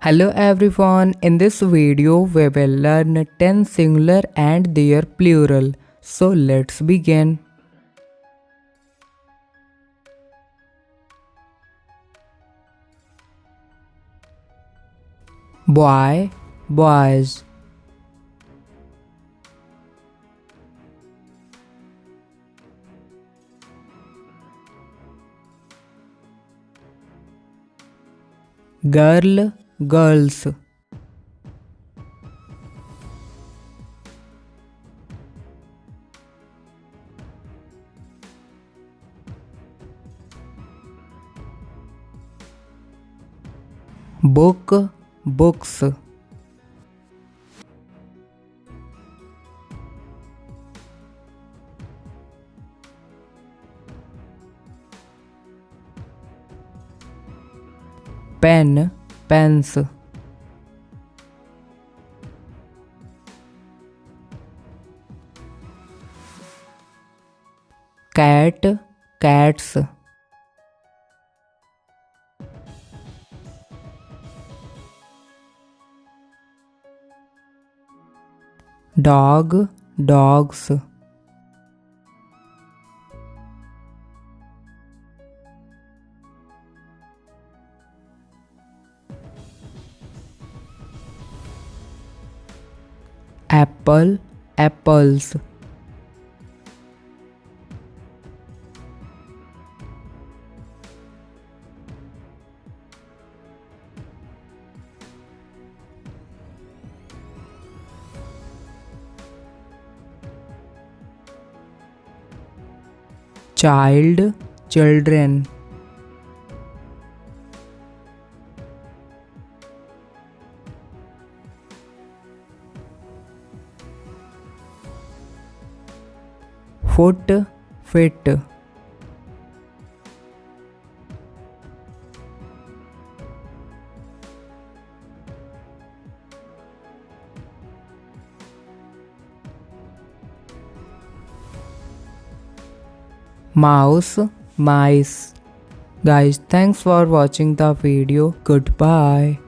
Hello everyone, in this video we will learn 10 singular and their plural. So let's begin. Boy, boys. Girl, girls. Book, books. Pen, pens. Cat, cats. Dog, dogs. Apple, apples. Child, children. Foot, fit. Mouse, mice. Guys, thanks for watching the video. Goodbye.